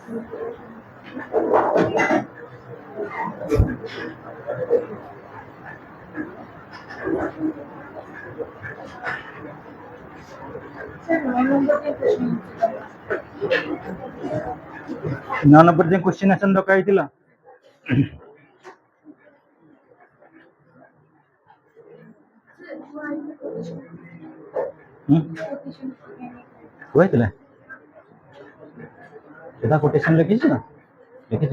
नौ number जो question answer डका होइतिला होइतिला एटा quotation लिखिछ ना लिखिछ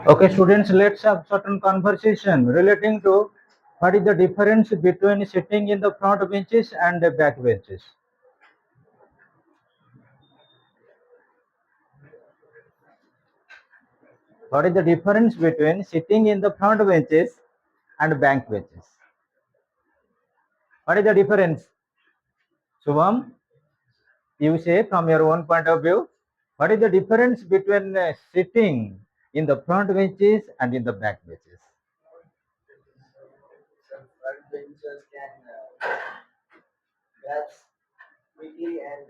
Okay, students, let's have certain conversation relating to what is the difference between sitting in the front benches and the back benches. What is the difference between sitting in the front benches and back benches? What is the difference? Shubham, you say from your own point of view, what is the difference between sitting in the front benches and in the back benches? Front benches can grasp quickly and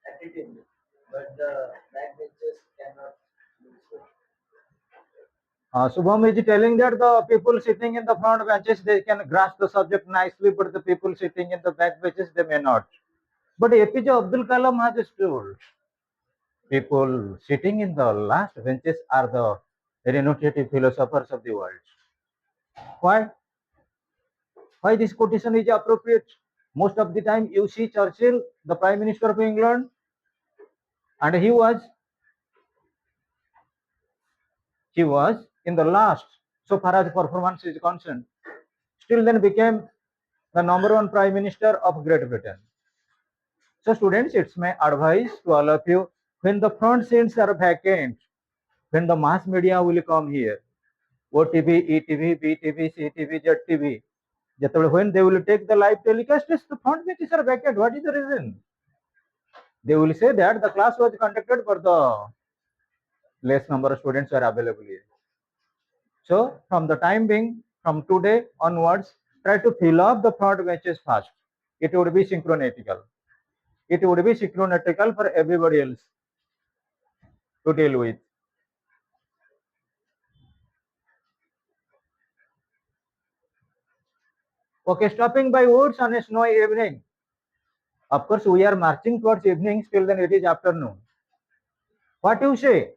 attentively, but the back benches cannot do so. Shubham is telling that the people sitting in the front benches, they can grasp the subject nicely, but the people sitting in the back benches, they may not. But APJ Abdul Kalam has told people sitting in the last benches are the renowned philosophers of the world. Why? Why this quotation is appropriate? Most of the time you see Churchill, the Prime Minister of England, and he was in the last, so far as performance is concerned, still then became the number one Prime Minister of Great Britain. So students, it's my advice to all of you, when the front seats are vacant, when the mass media will come here, OTV, ETV, BTV, CTV, ZTV, when they will take the live telecast, the front benches are vacant. What is the reason? They will say that the class was conducted for the less number of students are available here. So from the time being, from today onwards, try to fill up the front benches fast. It would be synchronetical. It would be synchronetical for everybody else to deal with. Okay, stopping by woods on a snowy evening. Of course, we are marching towards evening, still then it is afternoon. What you say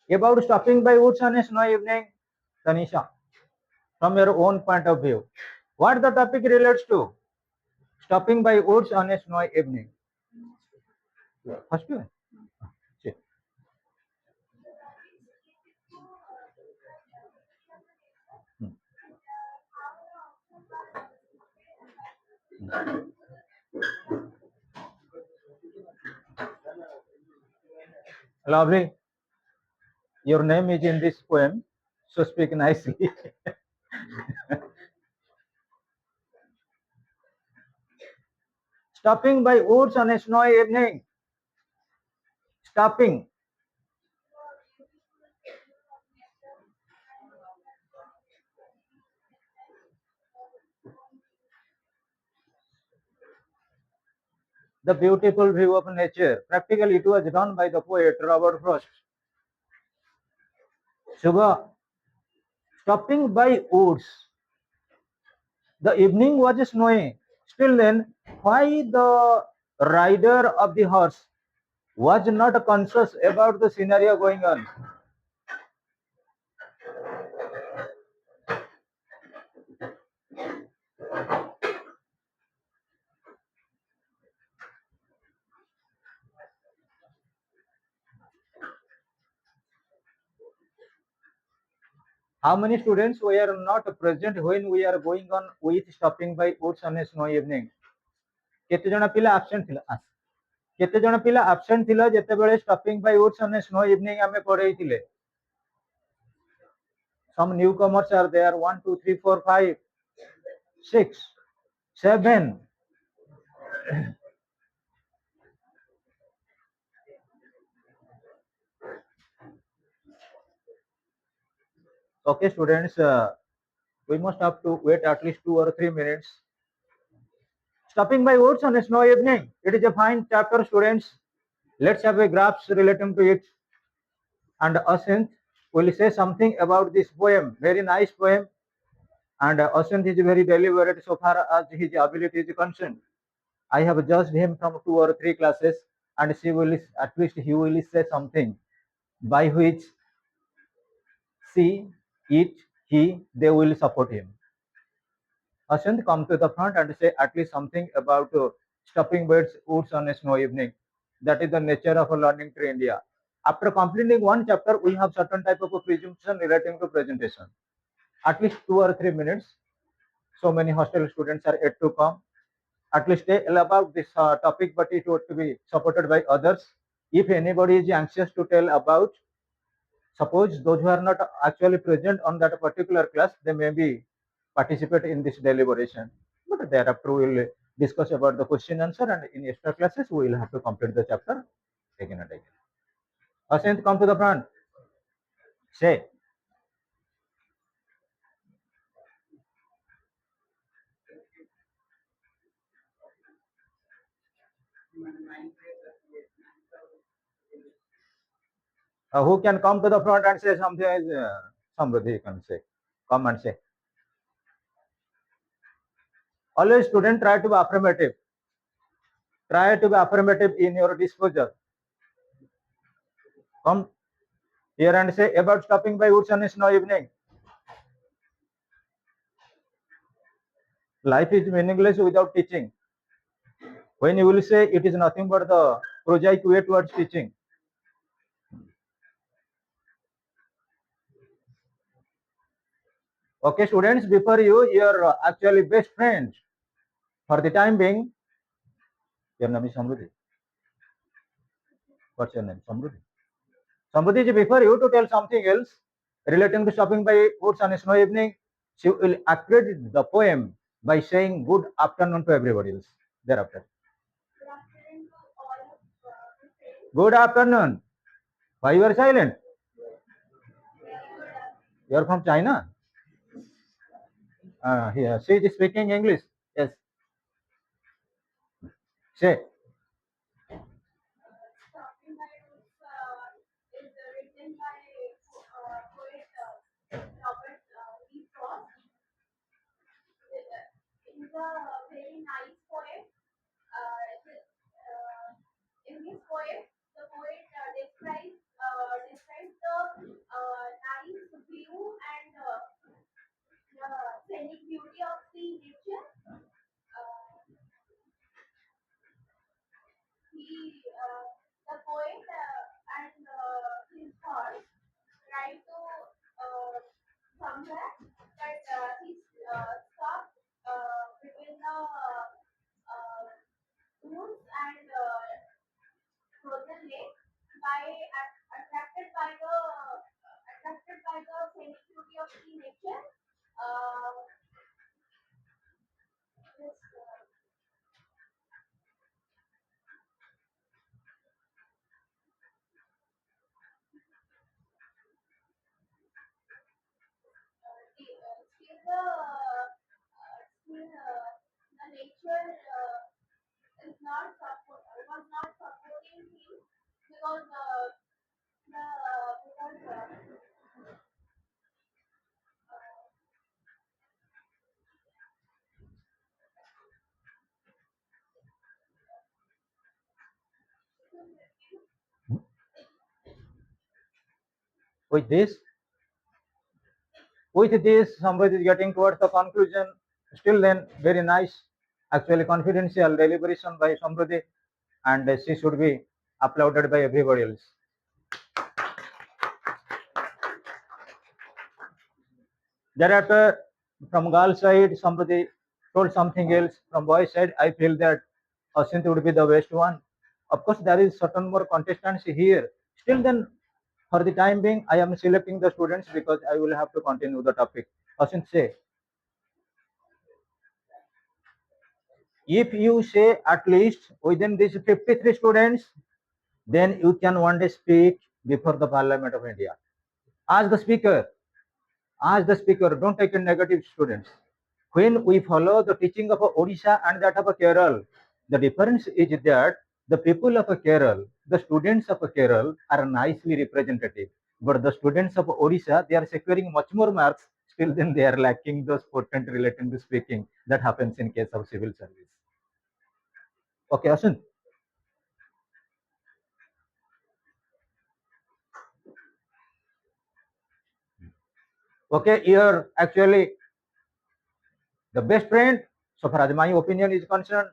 about stopping by woods on a snowy evening, Tanisha, from your own point of view? What the topic relates to? Stopping by woods on a snowy evening. First one. Lovely. Your name is in this poem, so speak nicely. Stopping by woods on a snowy evening. Stopping. The beautiful view of nature. Practically, it was done by the poet Robert Frost. Shubha, stopping by woods. The evening was snowy. Still then, why the rider of the horse was not conscious about the scenario going on? How many students were not present when we are going on with stopping by woods on a snowy evening? केते जण पिला absent थिला केते जण पिला absent थिला जेतेबेले stopping by woods on a snowy evening आमे पढेइथिले? Some newcomers are there. 1 2 3 4 5 6 7. Okay, students, we must have to wait at least 2 or 3 minutes. Stopping by woods on a snow evening. It is a fine chapter, students. Let's have a graphs relating to it. And Asint will say something about this poem. Very nice poem. And Asint is very deliberate so far as his ability is concerned. I have judged him from 2 or 3 classes, and she will at least he will say something by which she, it, he, they will support him. Ashant, come to the front and say at least something about stopping birds woods on a snow evening. That is the nature of a learning to India. After completing one chapter, we have certain type of a presumption relating to presentation. At least 2 or 3 minutes. So many hostel students are yet to come. At least tell about this topic, but it ought to be supported by others. If anybody is anxious to tell about, suppose those who are not actually present on that particular class, they may be participate in this deliberation. But thereafter we will discuss about the question answer, and in extra classes we will have to complete the chapter again and again. Asint, come to the front. Say. Who can come to the front and say something? Somebody can say. Come and say. Always student try to be affirmative. Try to be affirmative in your disclosure. Come here and say about stopping by woods on a snow evening. Life is meaningless without teaching. When you will say it is nothing but the prosaic way towards teaching. Okay, students, before you, your actually best friend for the time being. Your name is Samruddhi. What's your name? Samruddhi. Samruddhi ji, before you to tell something else relating to stopping by woods on a snow evening, she will accredit the poem by saying good afternoon to everybody else thereafter. Good afternoon. Why you are silent? You are from China? Here, she is speaking English. Yes. Say. Is a very nice poem. In his poem, the poet describes the nice view and the scenic beauty of the nature. The poet and his thoughts try to somewhere that he stopped between the woods and frozen lake by attracted by the scenic beauty of the nature. This, the nature is not was not supporting him because the because With this, somebody is getting towards the conclusion. Still, then, very nice. Actually, confidential deliberation by somebody, and she should be applauded by everybody else. Thereafter, from girls' side, somebody told something else. From boys' side, I feel that Asint would be the best one. Of course, there is certain more contestants here. Still, then, for the time being, I am selecting the students because I will have to continue the topic. Asint, say, if you say at least within these 53 students, then you can one day speak before the Parliament of India. As the speaker, don't take a negative students. When we follow the teaching of Odisha and that of Kerala, the difference is that the people of Kerala, the students of Kerala are nicely representative. But the students of Odisha, they are securing much more marks, still then they are lacking those potent relating to speaking that happens in case of civil service. Okay, Asun. Okay, you're actually the best friend. So far as my opinion is concerned,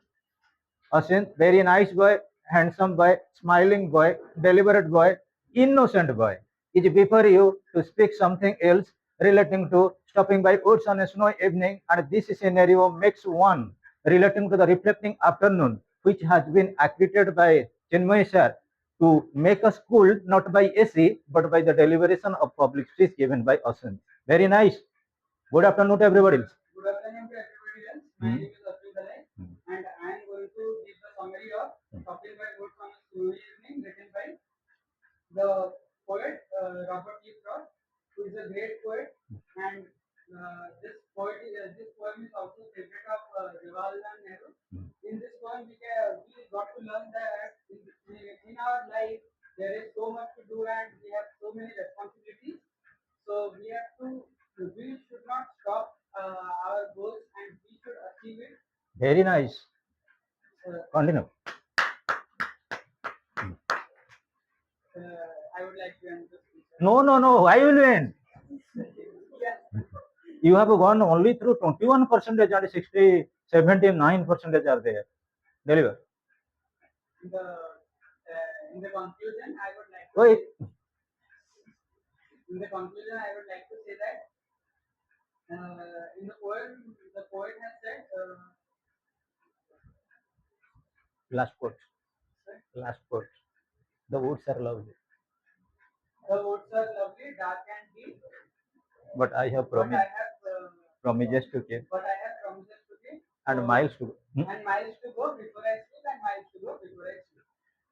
Asin, very nice boy, handsome boy, smiling boy, deliberate boy, innocent boy, is before you to speak something else relating to stopping by woods on a snowy evening, and this scenario makes one relating to the reflecting afternoon, which has been accredited by Chinmay sir to make us cool not by AC but by the deliberation of public speech given by Asin. Very nice. Good afternoon to everybody. Good afternoon to everybody else. My name is Ashwin Dalai, and I am going to give the summary of Talking by Woods on a Snowy Evening, written by the poet Robert E. Frost, who is a great poet, and this poem is also favorite of Jawaharlal Nehru. In this poem, we got to learn that in our life there is so much to do and we have so many responsibilities. So we should not stop our goals and we should achieve it. Very nice. Continue. I would like to end this speech. No. I will end. Yes. You have gone only through 21% and 79% are there. Deliver. In the conclusion, I would like to Wait. in the conclusion, I would like to say that in the poem, the poet has said, Last quote. Last quote. The woods are lovely, the woods are lovely, dark and deep, but I have but I promised have promises to keep but I have promises to keep and miles to go. and miles to go before I sleep and miles to go before I sleep.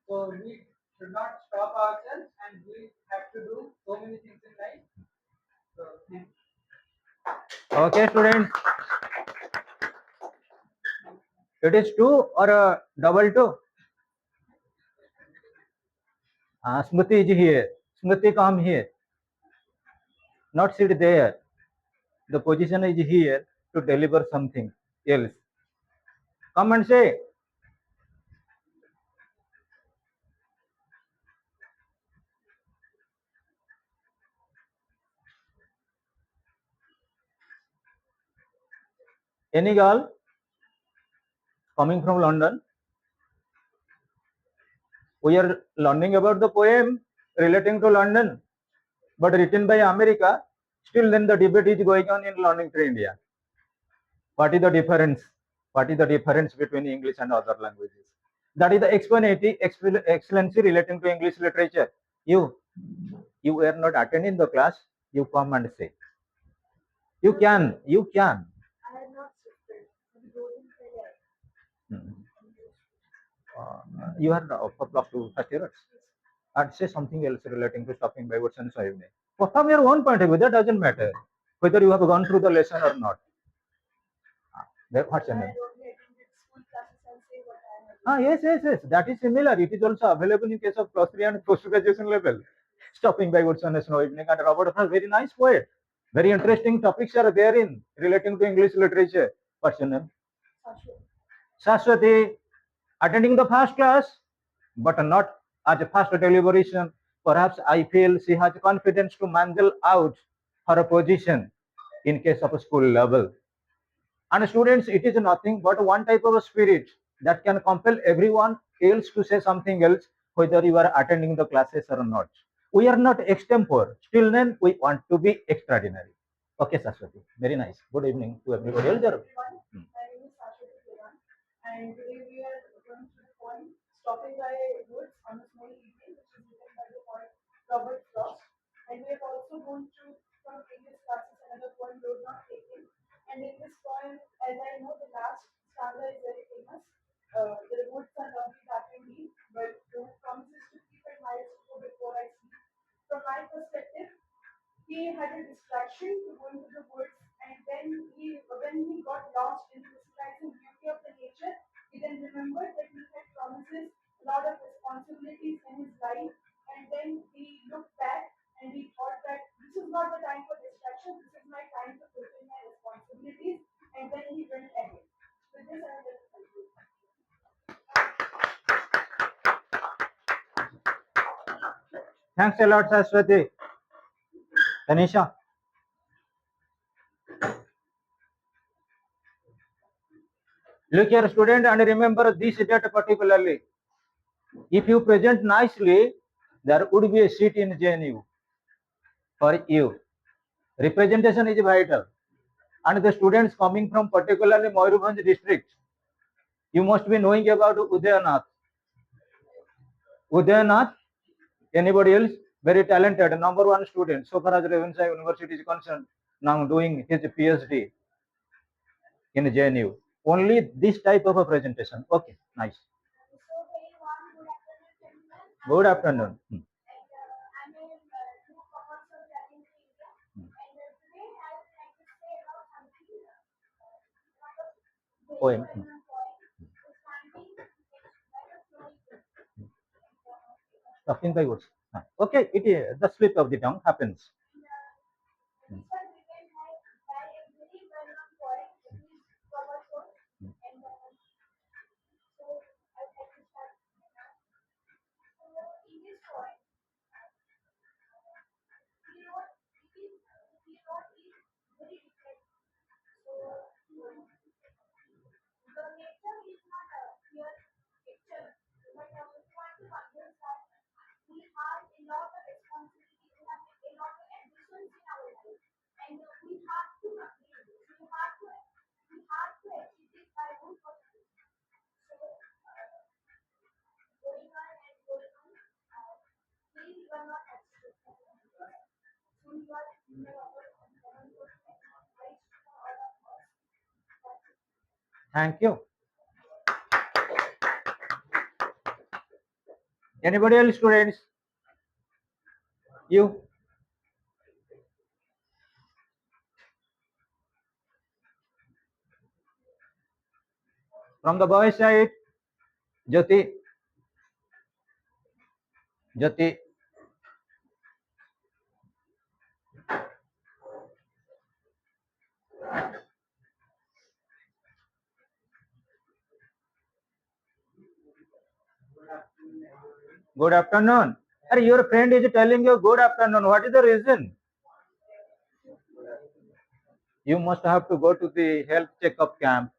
So we should not stop ourselves and we have to do so many things in life. So thank you. Okay, students. It is two or a double two. Smriti is here. Smriti, come here. Not sit there. The position is here to deliver something else. Come and say. Any girl coming from London? We are learning about the poem relating to London, but written by America. Still, then the debate is going on in learning to India. What is the difference? What is the difference between English and other languages? That is the excellency relating to English literature. You were not attending the class. You come and say. You can. I have not shifted. We go in there. You are for plus two first year. And say something else relating to stopping by words and so evening. From your own point of view, that doesn't matter whether you have gone through the lesson or not. What's your name? I only attended school classes and say what I have. Yes. That is similar. It is also available in case of plus 3 and post graduation level. Stopping by woods on a snow evening. And Robert Frost, very nice poet. Very interesting topics are there in relating to English literature. What's your name? Sashwati, attending the first class, but not as a first deliberation. Perhaps I feel she has confidence to mangle out her position in case of a school level. And students, it is nothing but one type of a spirit that can compel everyone else to say something else, whether you are attending the classes or not. We are not extempore. Still then, we want to be extraordinary. Okay, Saraswati. Very nice. Good evening to everybody else. Everyone, Hmm. my name is Sashwati Kiran, and today we are going to the poem Stopping by Woods on a Snowy Evening, which is written by the poet Robert Frost. And we have also gone through from previous classes another poem, Road Not Taken. And in this poem, as I know, the last stanza is very famous. The woods are lovely that I need, but who promises to keep it miles to go before I sleep. From my perspective, he had a distraction to go into the woods, and then when he got lost in the surprising beauty of the nature, he then remembered that he had promises, a lot of responsibilities in his life, and then he looked back and he thought that this is not the time for distraction, this is my time to fulfill my responsibilities, and then he went ahead. With this, I will just conclude. Thanks a lot, Saraswati. Tanisha. Look here, student, and remember this date particularly. If you present nicely, there would be a seat in JNU for you. Representation is vital. And the students coming from particularly Mayurbhanj district, you must be knowing about Udayanath. Udayanath, anybody else? Very talented, number one student. So far as Ravenshaw University is concerned, now doing his PhD in JNU. Only this type of a presentation. Okay, nice. So very warm good afternoon, gentlemen. Good afternoon. And I'm a new comer from Jatin India. And today I would like to say about something not a very Poem. well-known poem, Standing by the Snowy Brook. Talking by words. Okay, it is the slip of the tongue happens. And this was written by a very well-known poet, which is Robert Frost. And so I would like to start now. So in this poem, he wrote is very different. So the nature is not a pure picture, but we want to convey that we have a lot of responsibilities, we have a lot of ambitions in our life, and we have to complete this. We have to achieve this by root of it. So going on and going on, please you are not achieving. Soon you are in the upper and right for all of us. That's it. Thank you. Anybody else, students? You? From the boys' side, Jyoti. Jyoti. Good afternoon. Are your friend is telling you good afternoon. What is the reason? You must have to go to the health checkup camp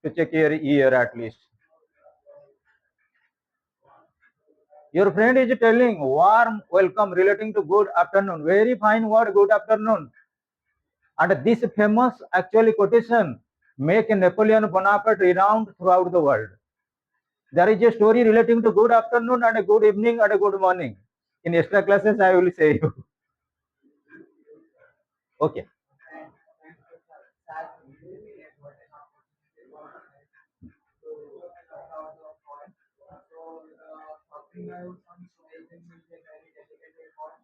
to check your ear at least. Your friend is telling warm welcome relating to good afternoon. Very fine word, good afternoon. And this famous actually quotation make Napoleon Bonaparte renowned throughout the world. There is a story relating to good afternoon and a good evening and a good morning. In extra classes, I will say you. Okay. Talking about some socialism is a very delicate point.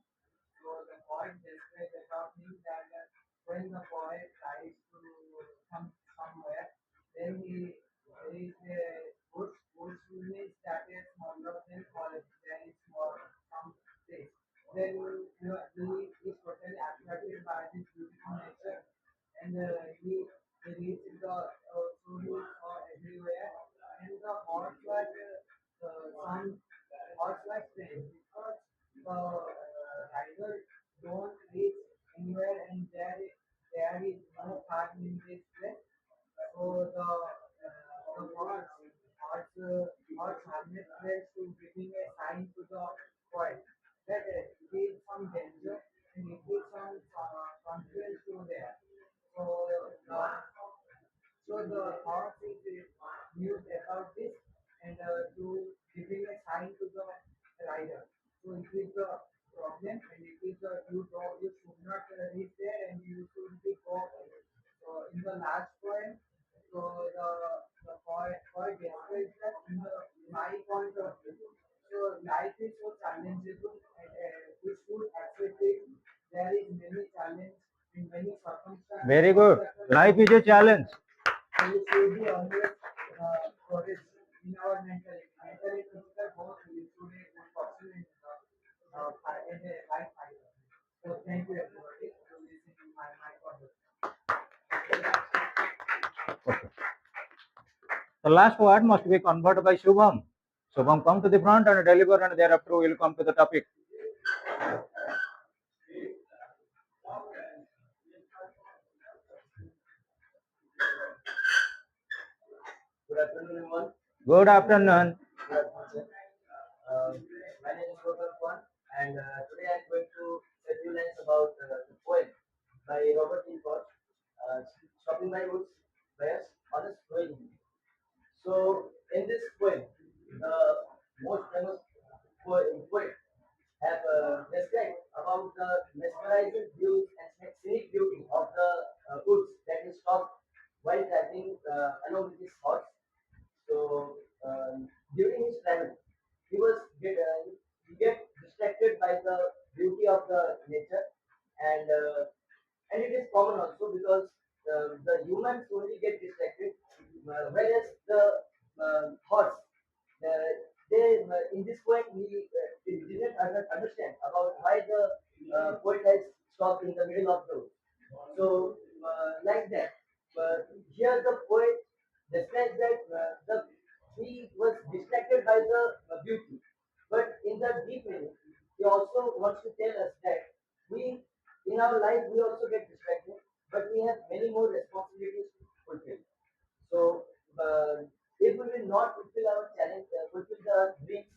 So the poet describes the thing that when the poet tries to come somewhere, then there is a good means that is smaller than college. There is more some place. Then he is totally attracted by this beautiful nature, and he reads the stories everywhere, and the horse like some horse like things because the rider don't reach anywhere, and there is no farm in this place. So the horse harness place to giving a sign to the poet that it is some danger and it is some confidence to there. there is many challenge in many circumstances. Very good. Life is a challenge. So we should be always courage in our mentality. Mentality is the both we should be fortunate in a life cycle. So thank you everybody for listening to my conversation. Okay. The last word must be converted by Shubham. Shubham, come to the front and deliver, and thereafter we will come to the topic. Good afternoon, everyone. Good afternoon. Good afternoon, sir. My name is Gautam Kwan, and today I'm going to say few lines about the poem by Robert E. Frost, "Stopping by Woods" by us, Honest Flowing. So, in this poem, the most famous poet have described about the mesmerizing views and scenic beauty of the woods that is stopped while traveling along with his thoughts. So during his travel, he get distracted by the beauty of the nature, and it is common also because the humans only get distracted, whereas the thoughts they in this point he didn't understand about why the poet has stopped in the middle of the road. So like that, here the poet describes that he was distracted by the beauty, but in the deep meaning, he also wants to tell us that we in our life we also get distracted, but we have many more responsibilities to fulfill. So if we will not fulfill our challenge, fulfill the dreams,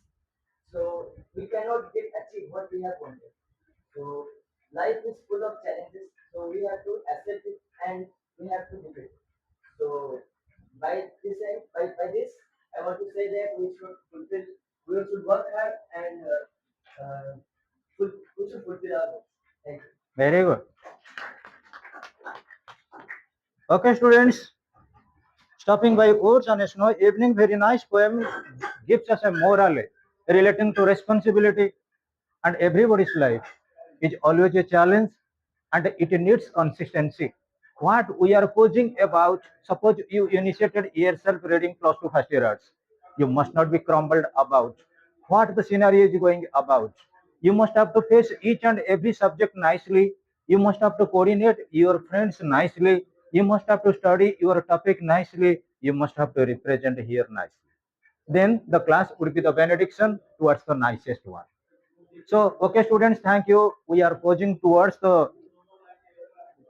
so we cannot get achieve what we have wanted. So life is full of challenges. So we have to accept it and we have to do it. So by this, I want to say that we should work hard and we should fulfill our goals. Thank you. Very good. Okay, students. Stopping by woods on a snowy evening, very nice poem gives us a moral relating to responsibility, and everybody's life is always a challenge and it needs consistency. What we are posing about, suppose you initiated yourself reading close to first year arts. You must not be crumbled about what the scenario is going about. You must have to face each and every subject nicely. You must have to coordinate your friends nicely. You must have to study your topic nicely. You must have to represent here nicely. Then the class would be the benediction towards the nicest one. So, okay, students, thank you. We are posing towards the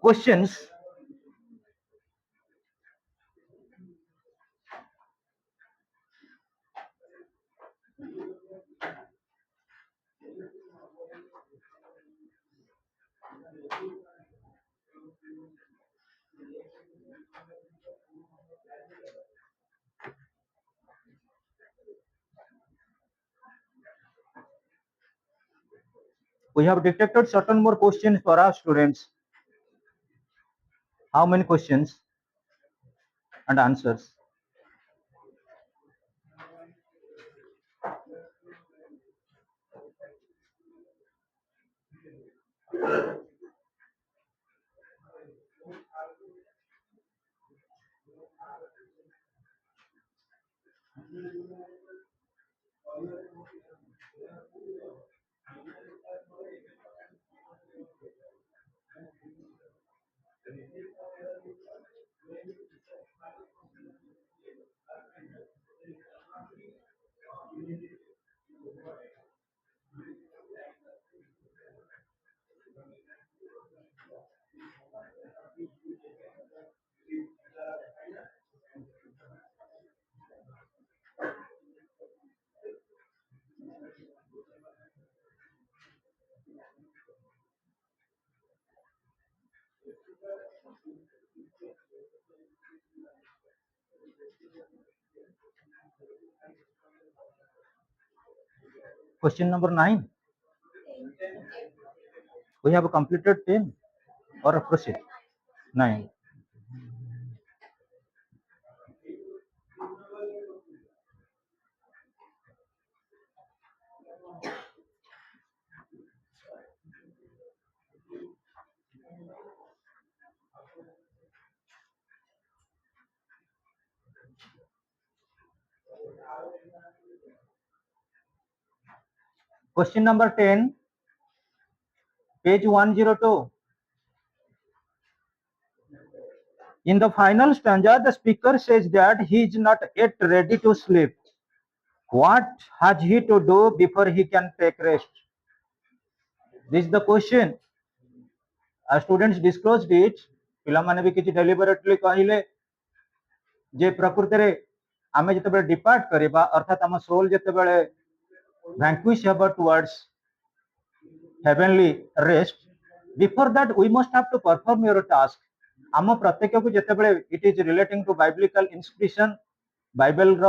questions. We have detected certain more questions for our students. How many questions and answers? Question number 9. We have completed 10 or proceed. 9. Question number 10, page 102. In the final stanza, the speaker says that he is not yet ready to sleep. What has he to do before he can take rest? This is the question. As students disclosed it, ପିଲାମାନେ ବି କିଛି deliberately କହିଲେ ଯେ ପ୍ରକୃତରେ ଆମେ ଯେତେବେଳେ depart କରିବା ଅର୍ଥାତ୍ ଆମ soul ଯେତେବେଳେ vanquish ହେବ towards heavenly rest, before that we must have to perform your task. ଆମ ପ୍ରତ୍ୟେକକୁ ଯେତେବେଳେ it is relating to biblical inscription, ବାଇବେଲର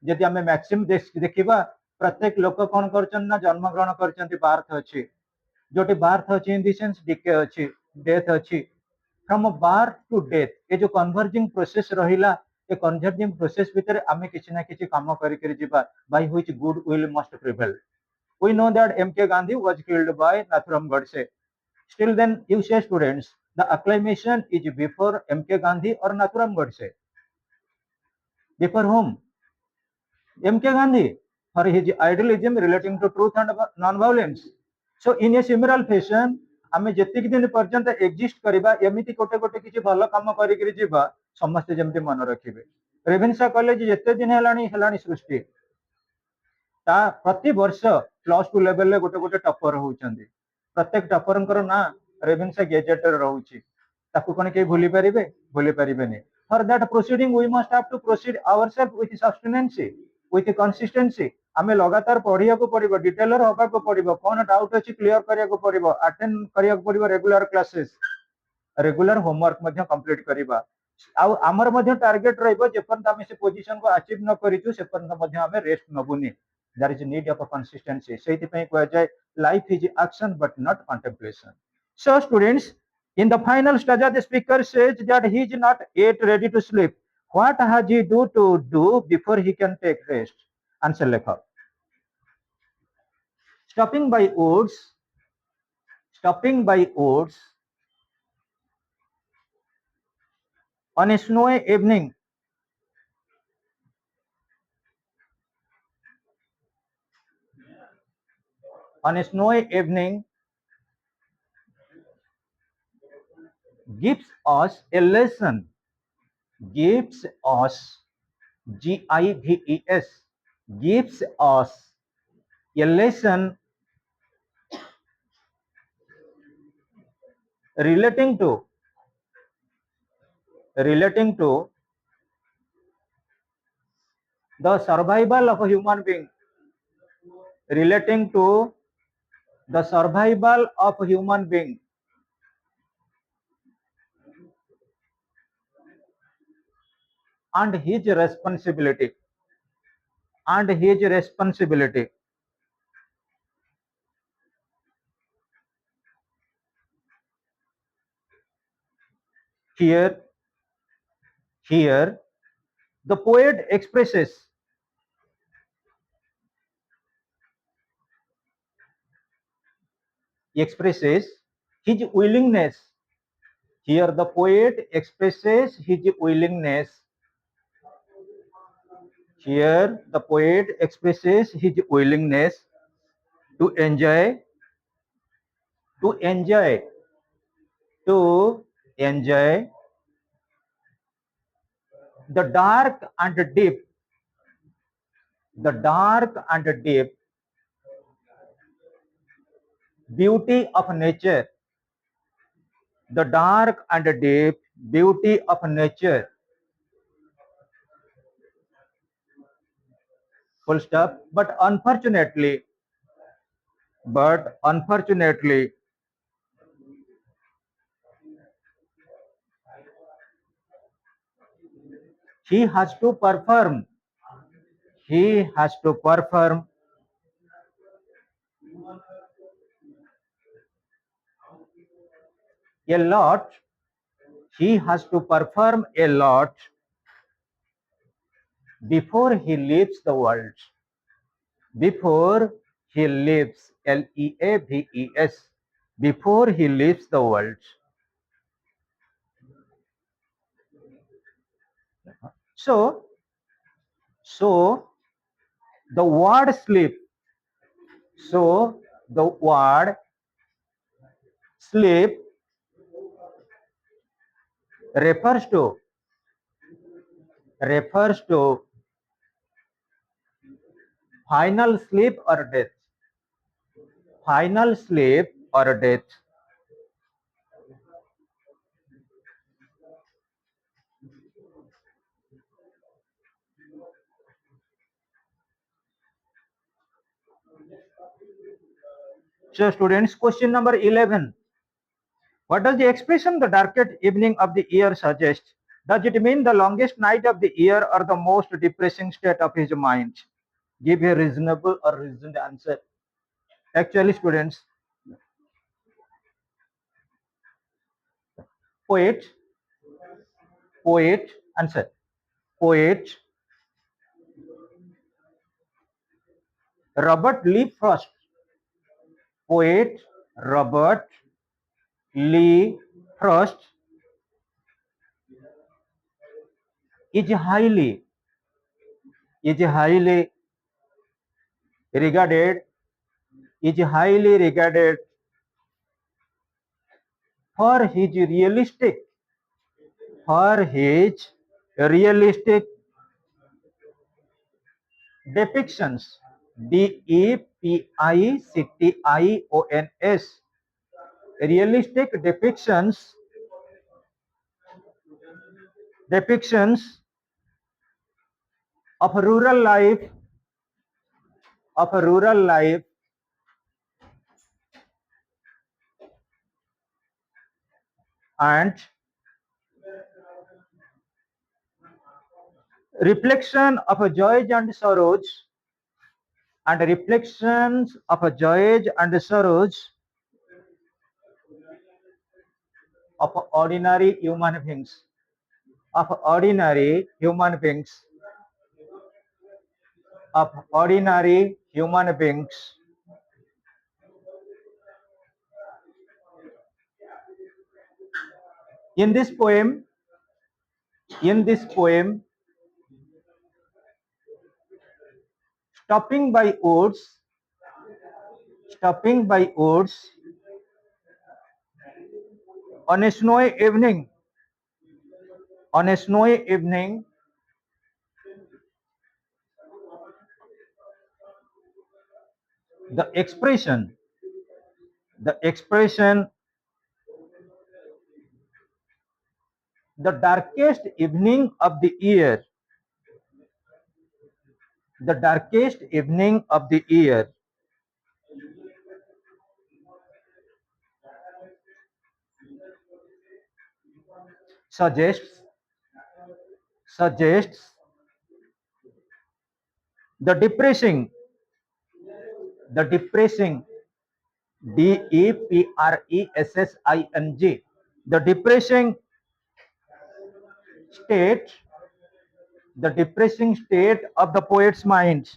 ଯଦି ଆମେ ମ୍ୟାକ୍ସିମ୍ ଦେଖିବା, ପ୍ରତ୍ୟେକ ଲୋକ କ'ଣ କରୁଛନ୍ତି ନା ଜନ୍ମଗ୍ରହଣ କରିଛନ୍ତି, ବାର୍ଥ ଅଛି, ଯୋଉଠି ବାର୍ଥ ଅଛି ଇନ୍ ଦି ସେନ୍ସ ଡିକେ ଅଛି, ଡେଥ୍ ଅଛି. ଫ୍ରମ୍ ବାର୍ଥ ଟୁ ଡେଥ୍ ଏ ଯୋଉ କନଭର୍ଜିଂ ପ୍ରୋସେସ ରହିଲା, ଏ କନଭର୍ଜିଂ ପ୍ରୋସେସ ଭିତରେ ଆମେ କିଛି ନା କିଛି କାମ କରିକିରି ଯିବା, by which good will must prevail. We know that M.K. Gandhi was killed by Nathuram Godse. Still then you say students, the acclamation is before M.K. Gandhi or Nathuram Godse? Before whom? M.K. Gandhi, for his idealism relating to truth and non-violence. So in a similar fashion, ଆମେ ଯେତିକି ଦିନ ପର୍ଯ୍ୟନ୍ତ exist କରିବା ଏମିତି ଗୋଟେ ଗୋଟେ କିଛି ଭଲ କାମ କରିକିରି ଯିବା, ସମସ୍ତେ ଯେମିତି ମନେ ରଖିବେ. ରେଭେନ୍ସା କଲେଜ ଯେତେ ଦିନ ହେଲାଣି ସୃଷ୍ଟି, ତା ପ୍ରତି ବର୍ଷ +2 ଲେଭେଲରେ ଗୋଟେ ଗୋଟେ ଟପର ହଉଛନ୍ତି. ପ୍ରତ୍ୟେକ ଟପରଙ୍କର ନାଁ ରେଭେନ୍ସା ଗେଜେଟରେ ରହୁଛି. ତାକୁ କ'ଣ କେହି ଭୁଲି ପାରିବେ? ଭୁଲି ପାରିବେନି. For that proceeding we must have to proceed ourselves with substantiality, with consistency. ଆମେ ଲଗାତାର ପଢିବାକୁ ପଡିବ, ଡିଟେଲର ହବାକୁ ପଡିବ, କ'ଣ ଡାଉଟ ଅଛି କ୍ଲିୟର କରିବାକୁ ପଡିବ, ଆଟେଣ୍ଡ କରିବାକୁ ପଡିବ ରେଗୁଲାର କ୍ଲାसेସ୍, ରେଗୁଲାର ହୋମୱାର୍କ ମଧ୍ୟ କମ୍ପ୍ଲିଟ କରିବା. ଆଉ ଆମର ମଧ୍ୟ ଟାର୍ଗେଟ ରହିବ ଯେପର୍ଯ୍ୟନ୍ତ ଆମେ ସେ ପୋଜିସନକୁ ଆଚିଭ ନ କରିଛୁ ସେ ପର୍ଯ୍ୟନ୍ତ ମଧ୍ୟ ଆମେ rest ନବୁନି. There is a need of a consistency. ସେଇଥିପାଇଁ କୁହାଯାଏ life is action but not contemplation. So students, in the final stanza the speaker says that he is not yet ready to sleep. What has he to do before he can take rest? Answer ଲେଖ. Stopping by woods on a snowy evening, gives us a lesson, gives us GIVES, gives us a lesson relating to the survival of a human being, relating to the survival of a human being, and his responsibility, Here the poet expresses his willingness. Here the poet expresses his willingness. Here the poet expresses his willingness to enjoy the dark and deep beauty of nature, the dark and deep beauty of nature. Full stop. But unfortunately, he has to perform a lot. He has to perform a lot before he leaves the world. Before he leaves, LEAVES, before he leaves the world. So The word sleep. So the word sleep refers to final sleep or death. Final sleep or death. So students, question number 11. What does the expression the darkest evening of the year suggest? Does it mean the longest night of the year or the most depressing state of his mind? Give a reasonable or reasoned answer. Actually, students, poet, answer. Poet Robert Lee Frost. Poet Robert Lee Frost is highly regarded for his realistic depictions. Depictions. Realistic depictions of rural life and reflection of joys and sorrows of ordinary human beings. Of ordinary human beings. In this poem, stopping by woods on a snowy evening, the expression the darkest evening of the year suggests the depressing depressing the state depressing state of the poet's mind.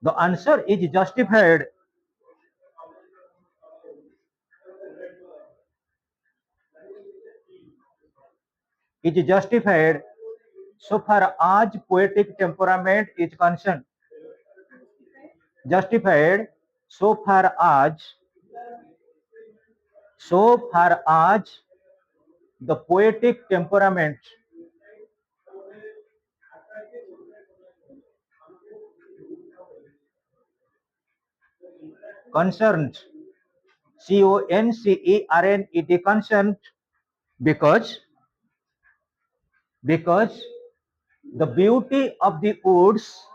The answer is justified. So far as poetic temperament is concerned. Justified so far as the poetic temperament concerned. CONCERNED concerned because the beauty of the woods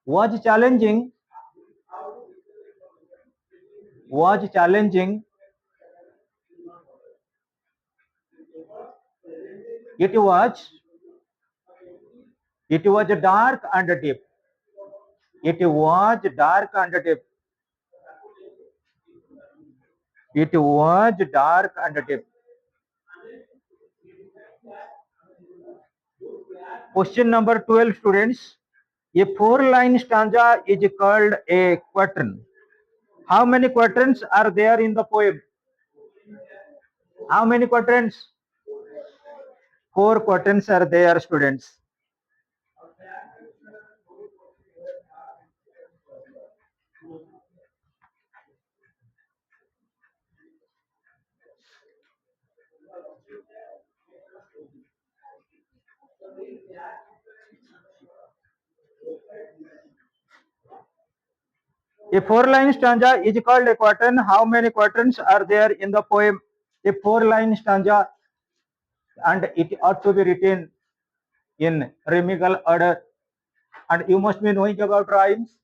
was challenging it was dark and deep. It was dark and deep. Question number 12, students. A 4-line stanza is called a quatrain. How many quatrains are there in the poem? How many quatrains? 4 quatrains are there, students. A 4-line stanza is called a quatrain. How many quatrains are there in the poem? A 4-line stanza, and it ought to be written in rhythmical order. And you must be knowing about rhymes.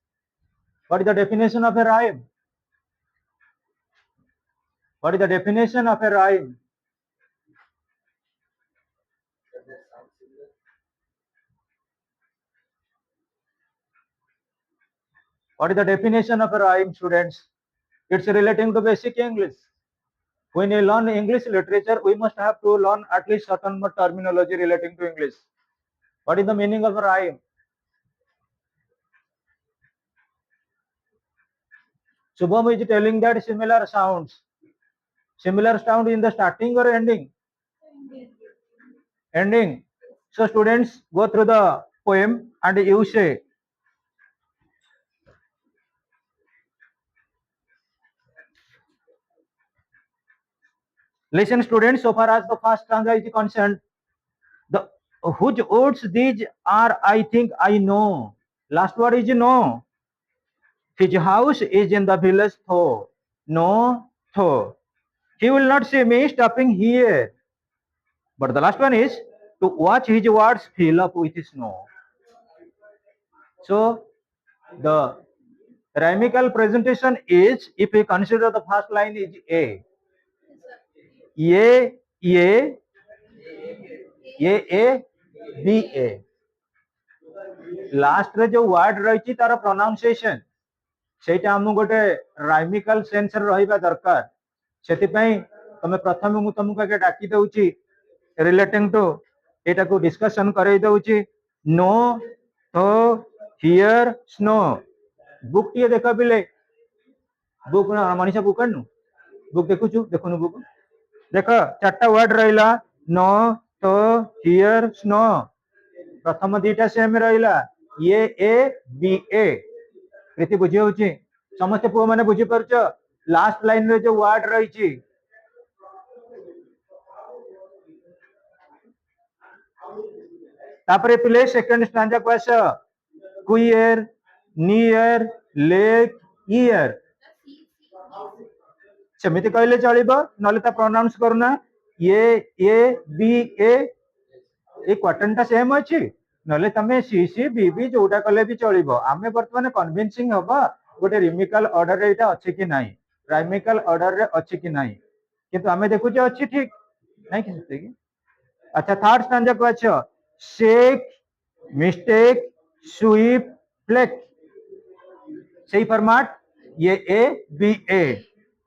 What is the definition of a rhyme? What is the definition of a rhyme? What is the definition of a rhyme, students? It's relating to basic English. When you learn English literature, we must have to learn at least certain more terminology relating to English. What is the meaning of a rhyme? Shubham is telling that similar sound in the starting or ending? Ending. So students, go through the poem and you say, listen students, so far as the first stanza is concerned, the whose words these are, I think I know. Last word is no. His house is in the village, though. No, though. He will not see me stopping here. But the last one is to watch his words fill up with snow. So the rhymical presentation is, if we consider the first line is A. A, A, A, B, A. Last रे जो word रही तार pronunciation सेटा हम गोटे राइमिकल sense रे रहिबा दरकार सेति पई तमे प्रथम मु तुमको के डाकी दउची रिलेटिंग टू एटा को डिस्कशन करई दउची नो तो हियर स्नो बुक टी देखा बिले बुक ना मनीषा बुक कनु बुक देखुछु देखुनु बुक देख चारटा वर्ड रहिला नो तो हियर स्नो प्रथम दीटा सेम रहिला ये ए बी ए प्रीति बुझी होची समस्त पुओ माने बुझी परछ लास्ट लाइन रे जो वर्ड रहिची तापरे पिले सेकंड स्टैंजा को आस क्वियर नियर लेक ईयर सेमिति कहले चलिबो नले ता प्रोनाउंस करना ये ए बी ए क्वार्टनटा सेम अछि नले तमे सी सी बी बी जोटा कले भी चलिबो आमे वर्तमान कन्विंसिंग हबा गोटे रिमिकल ऑर्डर रे एटा अछि कि नाही राइमिकल ऑर्डर रे अछि कि नाही किंतु आमे देखु जे अछि ठीक नाही कि सते कि अच्छा थर्ड स्टैंजा को अच्छा शेक मिस्टेक स्वीप फ्लेक सही फॉर्मेट ये ए बी ए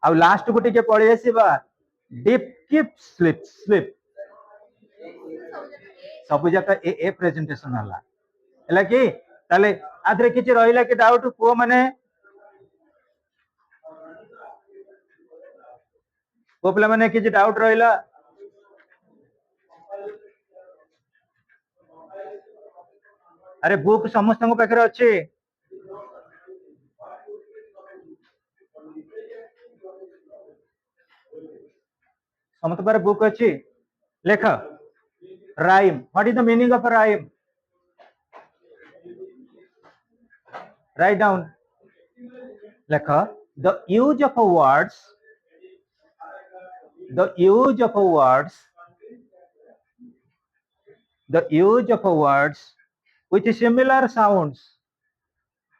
आ लास्ट को टिके पळि आसीबा डिप कीप स्लिप स्लिप सब जगह ए प्रेजेंटेशन हला कि ताले आधरे किछि रहिला कि डाउट पुओ माने पुओ पिला माने किछि डाउट रहिला अरे बुक समस्त पाखे अच्छे समस्त पारे बुक अच्छी लेख rhyme what is the meaning of rhyme write down लेख the use of words the use of words with similar sounds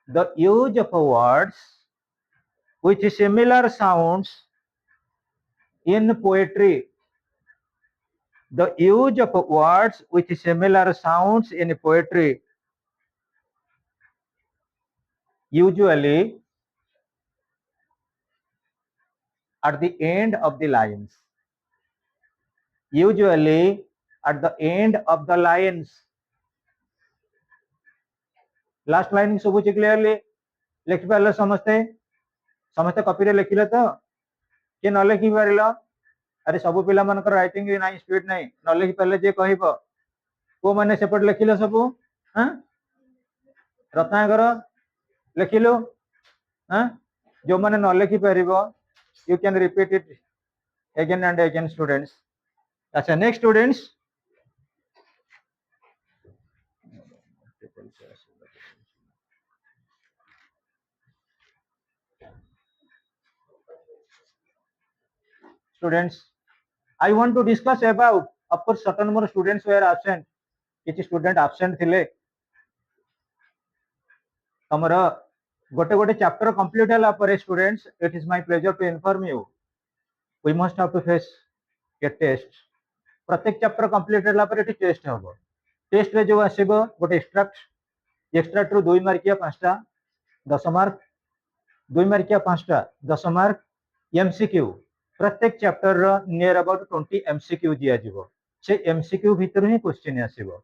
the use of words with similar sounds in poetry the use of words with similar sounds in poetry usually at the end of the lines usually at the end of the lines last line शुभुची clearly लिखि पारल समस्ते समस्ते copy रे लिखिले तो कि न लिखि पारिल अरे सब पिला मानकर राइटिंग नाही स्पीड नाही न लिखि पारले जे कहबो को माने सेपट लिखिले सब हां रत्नाकर लिखिलो हां जो माने न लिखि पारिबो you can repeat it again and again students. अच्छा next students students I want to discuss about of course certain number of students were absent किछि स्टूडेंट absent थिले तमरा गोटे गोटे चैप्टर कंप्लीट होला पर students it is my pleasure to inform you we must have to face a test प्रत्येक chapter complete होला पर एटी टेस्ट हबो टेस्ट रे जो आसीबो गोटे एक्सट्रैक्ट रो 2 मार्किया 5टा 10 मार्क 2 मार्किया 5टा 10 मार्क एमसीक्यू प्रत्येक चैप्टर रो नियर अबाउट 20 एमसीक्यू दिया जिवो से एमसीक्यू भीतर ही क्वेश्चन आसीबो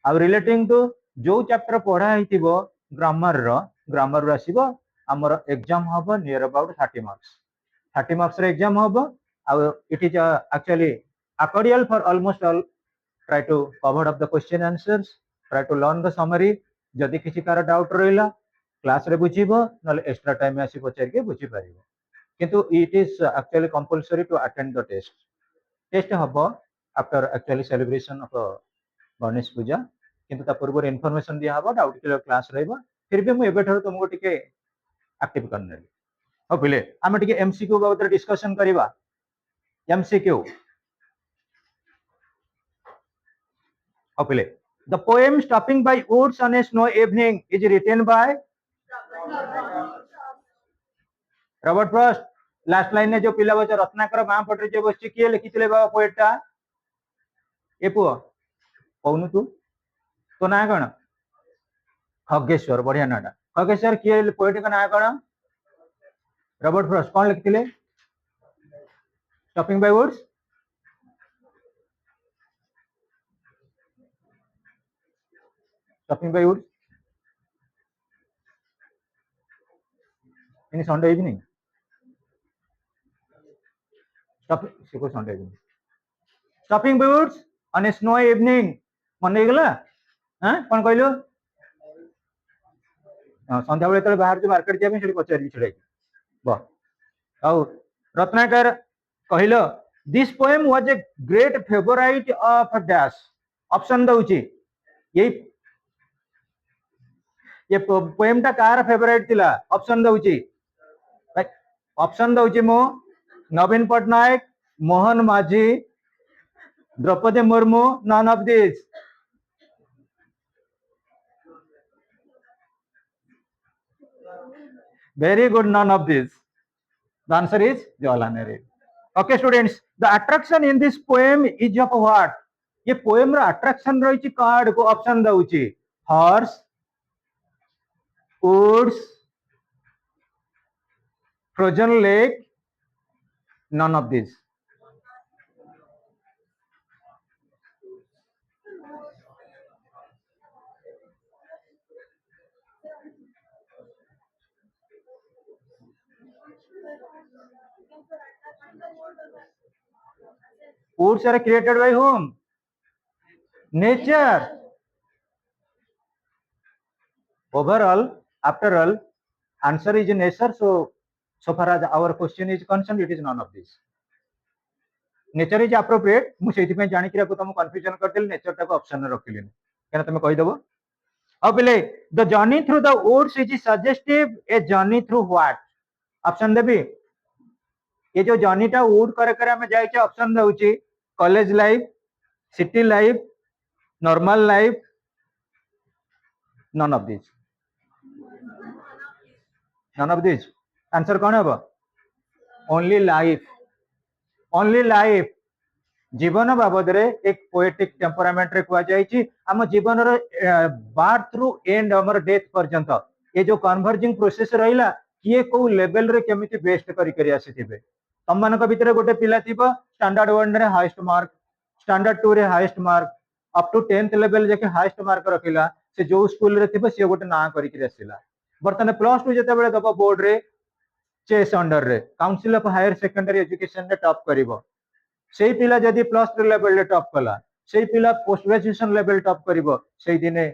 आ रिलेटिंग टू जो चैप्टर पढ़ा हितिबो ग्रामर रो आसीबो हमर एग्जाम हबो नियर अबाउट 30 मार्क्स रे एग्जाम हबो आ it is actually according for almost all try to cover up the question answers try to learn the summary जदि किसी कार डाउट रहिला क्लास रे बुझिबो नले एक्स्ट्रा टाइम आसी पचार के बुझि पारिबो किंतु it is actually compulsory to attend the test हबो after actually celebration of Ganesh Puja किंतु ता पूर्व इन्फॉर्मेशन दिया हबो डाउट क्लियर क्लास रहबो फिर भी मु एबे ठरो तुमको टिके एक्टिव करने हो पिले हम टिके एमसीक्यू बाबत डिस्कशन करिबा एमसीक्यू हो पिले the poem stopping by woods on a snow evening is written by Robert Frost last line ने जो पिला बच्चा रत्नाकर मां पटरे जे बसची किए लिखिथिले बाबा पोएटटा ए पुओ कहनु तू तो ना कौन खगेश्वर बढ़िया नाटा खगेश्वर किए पोएट का ना कौन रॉबर्ट फ्रॉस्ट कौन लिखिथिले stopping by woods stopping by woods in Sunday evening stopping by woods on a snow evening मन गला हां कौन कहलो संध्या बेले तले बाहर जो मार्केट जे से पचारि छिड़ाई बा आउ रत्नाकर कहलो this poem was a great favourite of dash option दउची ये पोएम टा कार फेवरेट थिला ऑप्शन दउची मो Naveen Patnaik Mohan Majhi Draupadi Murmu none of this very good none of this the answer is Jawaharlal Nehru okay students the attraction in this poem is of what ये poem रा attraction रही कार्ड को option दउची horse woods frozen lake none of these woods are created by whom nature overall after all answer is nature so far as our question is concerned it is none of this nature is appropriate मु सेति पे जानि किरा को तुम confusion कर देल nature टा को ऑप्शन रखिले केना तुम कहि देबो अब ले the journey through the woods is suggestive a journey through what option देबी ये जो जर्नी टा वुड करे करे हम जाय छै ऑप्शन दउची college life city life normal life none of these answer कौन है ओनली लाइफ जीवन बाबद रे एक पोएटिक टेम्परामेंट रे कुआ जायछि हम जीवन रो बार्थ थ्रू एंड हमर डेथ पर्यंत ये जो कन्वर्जिंग प्रोसेस रहिला किए को लेवल रे केमिति बेस्ट करी करी आसीथिबे तम मान को भीतर गोटे पिला थिबो स्टैंडर्ड 1 रे हाईएस्ट मार्क स्टैंडर्ड 2 रे highest mark up to 10th level जेके हाईएस्ट मार्क रखिला से जो स्कूल रे थिबो से गोटे ना करिक आसिला बर्तमान +2 जेतेबेले दबो बोर्ड रे चेस अंडर रे council of higher secondary education रे टॉप करिवो सेही पिला जदि +3 लेवल रे टॉप कला सेही पिला पोस्ट ग्रेजुएशन लेवल टॉप करिवो सेही दिने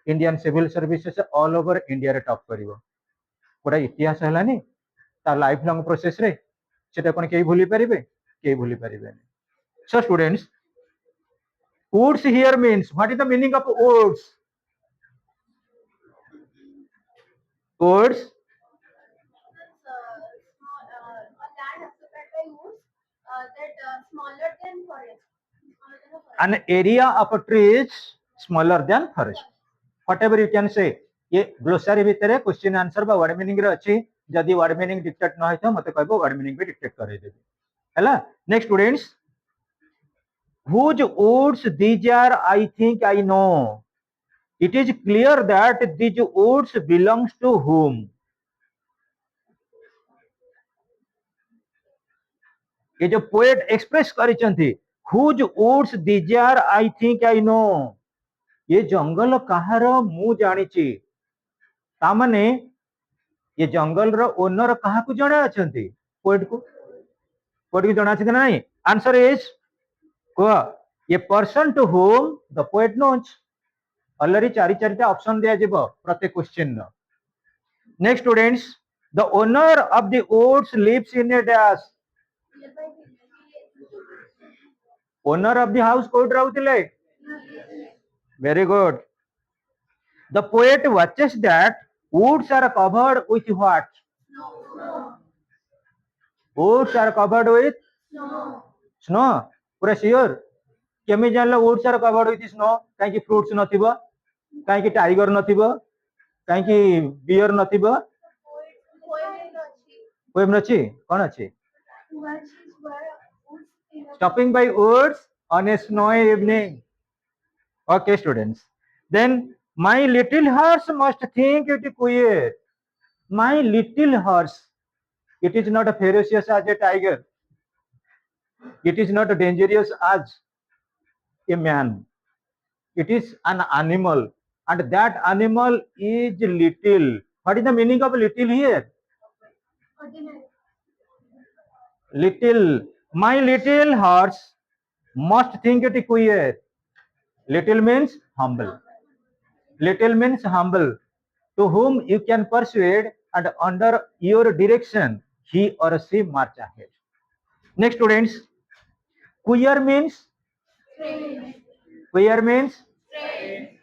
Indian civil services all over India रे टॉप करिवो गोटा इतिहास हलानी ता लाइफ लॉन्ग प्रोसेस रे सेटा कोन केही भूली परिबे केही भूली परिबे so students woods here means what is the meaning of woods woods A land occupied by woods that smaller than forest. Smaller than a forest. an area of trees smaller than forest whatever you can say ये ग्लोसारी भितर question answer बा word meaning रे अछि जदि word meaning dictate न होइतो मते कहबो वर्ड मीनिंग भी डिक्टेट करे देबे हला next students whose woods these are I think I know it is clear that these woods belongs to whom ये जो पोएट एक्सप्रेस करिसंती whose woods these are I think I know ये जंगल कहार मु जानिची ता माने ये जंगल रो ओनर कहा को जणा अछंती पोएट को जणा अछि कि नहीं आंसर इज को ये person to whom the poet knows already चारिटा ऑप्शन दिया जिवो प्रत्येक question no next students the owner of the woods lives in a dash owner of the house कोड रहउतिले very good the poet watches that woods are covered with what woods are covered with snow पूरा sure केमी जानला woods are covered with snow काहे कि fruits नथिबो काहे कि tiger नथिबो काहे कि बियर नथिबो पोएम नछि कोन अछि stopping by woods on a snowy evening okay students then my little horse must think it queer my little horse it is not ferocious as a tiger it is not dangerous as a man it is an animal and that animal is little what is the meaning of little here little my little horse must think it queer little means humble little means humble to whom you can persuade and under your direction he or she march ahead next students queer means queer means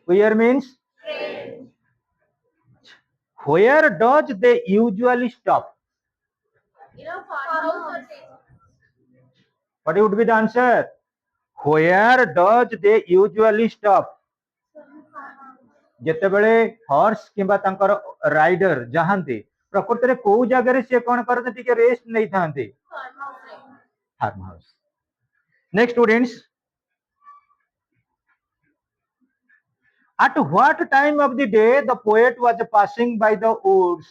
queer means where does they usually stop Farmhouse or tent. what would be the answer where does they usually stop जेतेबेले horse किंबा तांकर rider जहांती प्रकृति रे को जगह रे से कोन करते टिके रेस्ट नै थांती farm house next students at what time of the day the poet was passing by the woods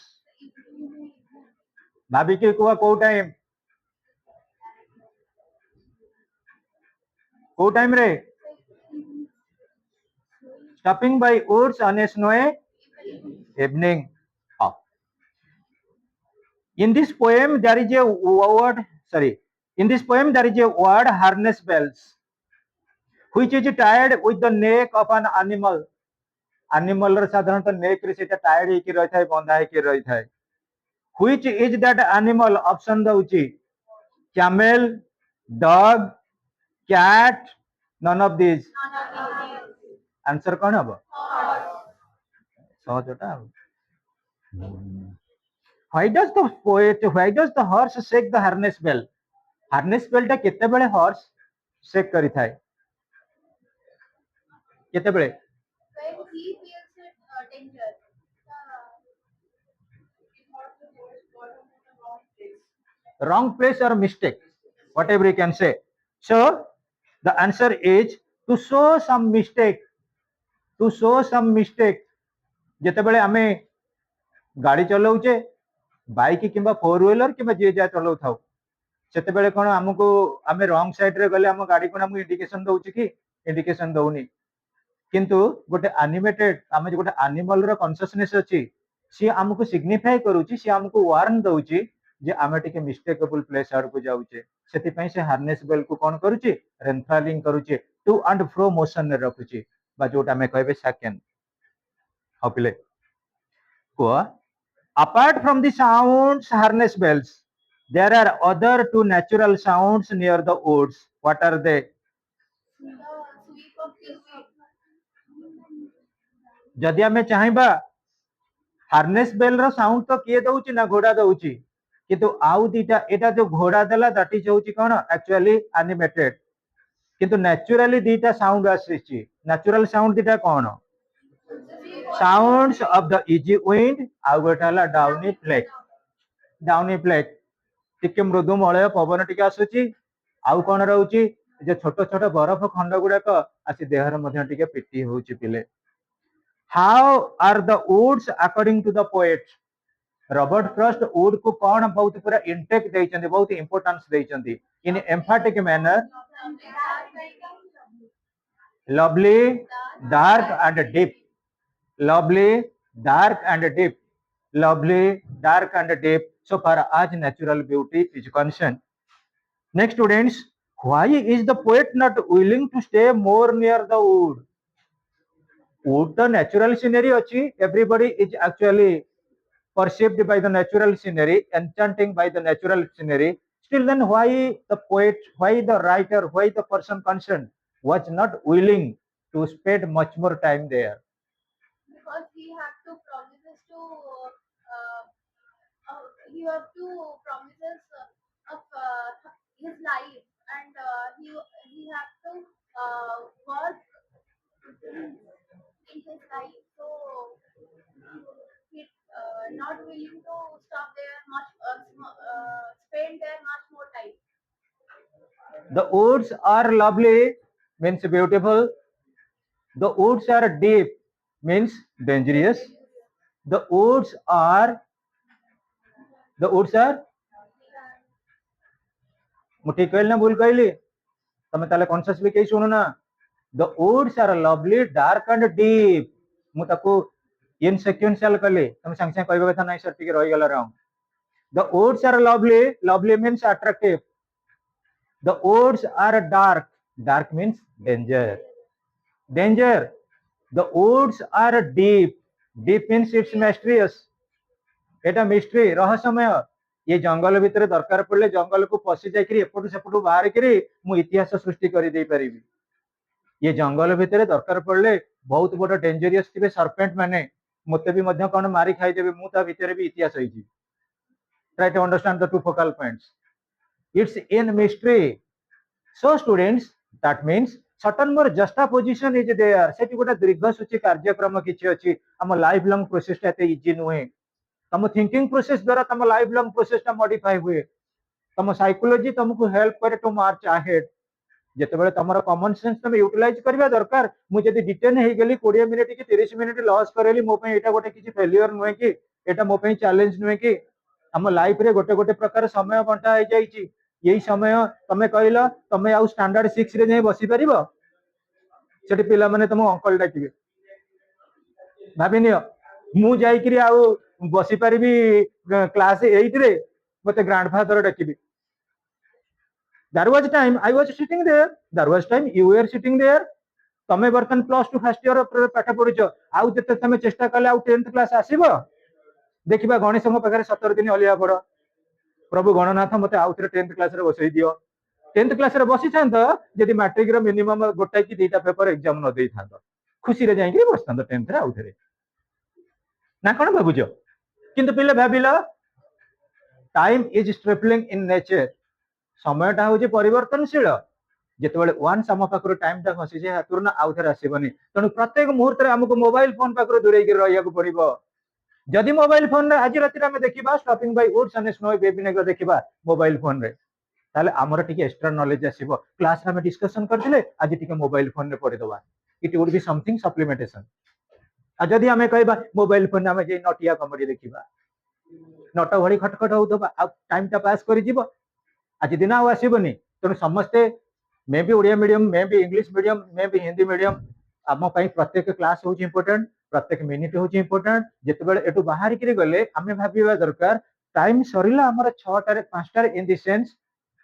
भाभी के को टाइम रे stopping by woods on a snowy evening in this poem there is a word in this poem there is a word harness bells which is tied with the neck of an animal ର ସାଧାରଣତଃ neck ରେ ସେଟା tied ହେଇକି ରହିଥାଏ ବନ୍ଧା ହେଇକି ରହିଥାଏ which is that animal option ଦଉଛି camel dog cat none of these answer कौन हबो सहजटा why does the horse shake the harness bell टा केतेबेले horse shake करिथाय केतेबेले When he feels it danger. wrong place or mistake whatever you can say so the answer is to show some mistake जेतेबेले आमे गाड़ी चलाउचे bike किंबा 4 wheeler किंबा जे जा चलाउ थाउ सेतेबेले कोन हमको आमे wrong side रे गले हम गाड़ी कोन हम इंडिकेशन दउची कि इंडिकेशन दउनी किंतु गोटे एनिमेटेड आम गोटे एनिमल रो कॉन्शियसनेस अछि सी हमको सिग्निफाई करूची सी हमको वार्न दउची जे आमे टिके मिस्टेकेबल प्लेस आड़ को जाउचे सेति पई से हार्नेस बेल को कोन करूची रेनफालिंग करूची टू एंड फ्रो मोशन रे रखुची बा जोटा में कहबे सेकंड हपिले को apart from the sounds harness bells there are other two natural sounds near the woods what are they The sweep of the wind. जदि आमे चाहिबा हार्नेस बेल रो साउंड तो किए दउची ना घोड़ा दउची किंतु आउ दीटा एटा जो घोड़ा देला दैट इज होची कोन एक्चुअली एनिमेटेड किंतु नेचुरली दीटा साउंड आसीची नेचुरल साउंड दीटा कोन sounds of the easy wind आउ गोटाला डाउनी फ्लेक टिके मृदु मलय पवन टिके आसुची आउ कोन रहउची जे छोट छोट बरफ खंड गुड़ाक आसी देहर मध्य टिके पिटी होउची पिले how are the woods according to the poet Robert Frost wood को कौन बहुत पूरा इंटेक देइचंदी बहुत इंपोर्टेंस देइचंदी in emphatic manner lovely dark and deep lovely dark and deep lovely dark and deep so far as natural beauty is concerned next students why is the poet not willing to stay more near the wood the natural scenery achi everybody is actually perceived by the natural scenery enchanting by the natural scenery still then why the poet why the writer why the person concerned was not willing to spend much more time there Because he have to promises to he have to promises of his life and he have to work in his life so he not willing to stop there much spend there much more time. the woods are lovely means beautiful the woods are deep means dangerous the woods are ମୁଁ ଠିକ କହିଲି ନା ଭୁଲ କହିଲି ତମେ ତାହେଲେ କନସିୟସଲି କେହି ଶୁଣୁ ନା ଦ woods are lovely dark and deep ମୁଁ ତାକୁ इन sequential କଲି ତମେ ସାଙ୍ଗେ ସାଙ୍ଗେ କହିବା କଥା ନାହିଁ ସାର୍ ଟିକେ ରହିଗଲା round the woods are lovely means attractive the woods are dark means danger the woods are deep means it's mysterious Etah mystery रहस्यमय ये जंगल भितर दरकार पड़े जंगल को पशि जाकरी एपटू सेपटू बाहर करी मु इतिहास सृष्टि कर दे परिबी ये जंगल भितर दरकार पड़े बहुत बड़ डेंजरियस थिबे सर्पेंट माने मते भी मध्य कोन मारी खाई देबे मु ता भितर भी इतिहास होईची try to understand the two focal points it's in mystery so students that means certain more juxtaposition is there सेठी गोटा दीर्घ सूची कार्यक्रम किछि अछि हम लाइफ लॉन्ग प्रोसेस एते इजी नुहे तम थिंकिंग प्रोसेस द्वारा तम लाइफ लॉन्ग प्रोसेस टा मॉडिफाई हुए तम साइकोलॉजी तुमको हेल्प करे टू मार्च अहेड जेतेबेले तमर कॉमन सेंस तुम यूटिलाइज करबा दरकार मु जदी डिटेन हे गेली 20 मिनिट की 30 मिनिट लॉस करेली मो पई एटा गोटे किछि फेलियर नुहे कि एटा मो पई चैलेंज नुहे कि हम लाइफ रे गोटे गोटे प्रकार समय बंटा हो जाईची यही समय तमे कहला तमे आउ स्टैंडर्ड 6 रे जाई बसी परिबो सेठी पिला माने तुम अंकल डाकिबे भाबिनियो मु जाई करी आउ बसी परिबी क्लास 8 रे मते grandfather डाकिबे there was time I was sitting there there was time you were sitting there तमे बर्तन प्लस 2 फर्स्ट ईयर पाठ पढिछ आउ जते तमे चेष्टा कले आउ 10th क्लास आसीबो देखिबा गणेश मो पाखरे 17 दिन अलिया पड़ प्रभु गणनाथ मते आउ 10th क्लास रे बसई दियो 10th क्लास रे बसी थांत जदी मैट्रिक रो मिनिमम गोटा की दीटा पेपर एग्जाम न देई थांत खुशी रे जाई कि बसतांत 10th रे आउ थरे ना कोन भाबुजो किंतु पिले भाबिला टाइम इज स्ट्रेपलिंग इन नेचर समयटा हूँ परिवर्तनशील जितेबाला वन आम पाखर टाइम खसी जाए हाथ ना आउ थे आसबनी तेणु प्रत्येक मुहूर्त आमको मोबाइल फोन पाखर दूरे रहा पड़ो जदि मोबाइल फोन आज राति आम देखा stopping by woods and snow बेबी देखा मोबाइल फोन रे ताले आमर टिके एक्स्ट्रा नॉलेज आसीबो क्लास रे हम डिस्कशन करथिले आज टिके मोबाइल फोन रे पढ़ी दवा it would be something supplementation आ जदि आमे कहबा मोबाइल फोन आमे जे नटिया कॉमेडी देखिबा नट भली खटखट होउतबा आ टाइम टा पास करि जीवो आज दिन आउ आसबनी तेणु समस्ते may be Odia medium may be English medium may be Hindi medium आम प्रत्येक क्लास हूँ इम्पोर्टेंट प्रत्येक मिनिट हूँ इम्पोर्टेंट जिते एटू बाहर की गले आम भाविया दरकार टाइम सरला आम 6टार 5टार इन द सेंस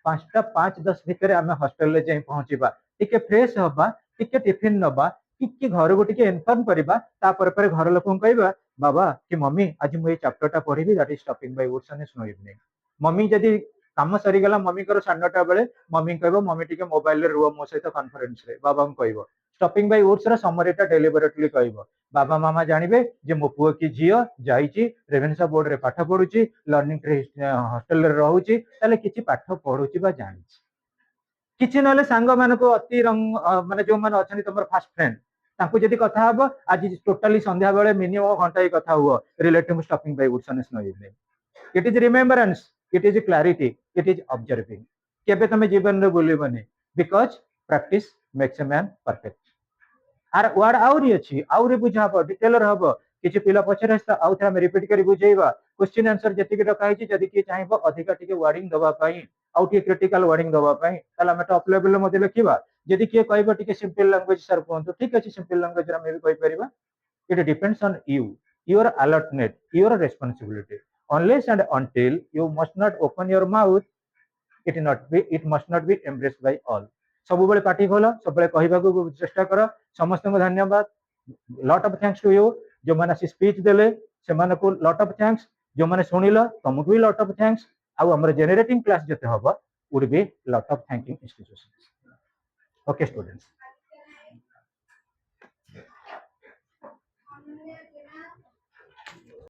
5टा 5-10 भितर आम हॉस्टल जाई पहुंचीबा टिके फ्रेश हबा टिके टिफिन नबा टिके घर को टिके इन्फॉर्म करबा तापर पर घर लोक कहबा बाबा कि मम्मी आज मुझे चैप्टर पढ़ी that is stopping by woods on snow evening मम्मी जदि काम सरीगला मम्मी कर 9:30 बेले मम्मी कह मम्मी टिके मोबाइल रे रुह मो सहित कॉन्फ्रेंस रे बाबा कह स्टॉपिंग बाय वुड्स रा समरीटा डेलिबरेटली कह बाबा मामा जानबे जे मो पुओ की झियो जाइची रेभेन्सा बोर्ड रे पाठ पढुची लर्निंग हॉस्टल रे रहउची ताले किछि पाठ पढुची बा जानिची किछि नले सांग मानको अति रंग माने जो माने अछनी तमर फास्ट फ्रेंड तांको जदि कथा हबो आज टोटली संध्या बेले मिनिमम घंटा ही कथा हुआ relative stopping by woods on snow evening it is remembrance it is clarity it is observing केबे तमे जीवन रे बोलिबनी because practice makes a man perfect आर वर्ड आउरी अछि आउरी बुझाबो डिटेलर हबो किछि पिला पछरे आउ थे हम रिपीट करी बुझेइबा क्वेश्चन आंसर जति के डका हिछि जदि के चाहिबो अधिका टिके वर्डिंग दबा पई आउ टिके क्रिटिकल वर्डिंग दबा पई ताला हम टॉप लेवल रे मध्ये लिखिबा जदि के कहबो टिके सिंपल लैंग्वेज सर कोंतो ठीक अछि सिंपल लैंग्वेज रे हम भी कहि परिबा it depends on you your alertness your responsibility unless and until you must not open your mouth it must not be embraced by all सब बेले पार्टी खोल सब बेले कहबाकू चेष्टा कर समस्त धन्यवाद lot of thanks to you जो मैंने स्पीच देले से मानको लॉट ऑफ थैंक्स जो मैंने सुनिल तुमको भी लॉट ऑफ थैंक्स आउ हमर जनरेटिंग क्लास जते हबो would be lot of thanking institutions okay students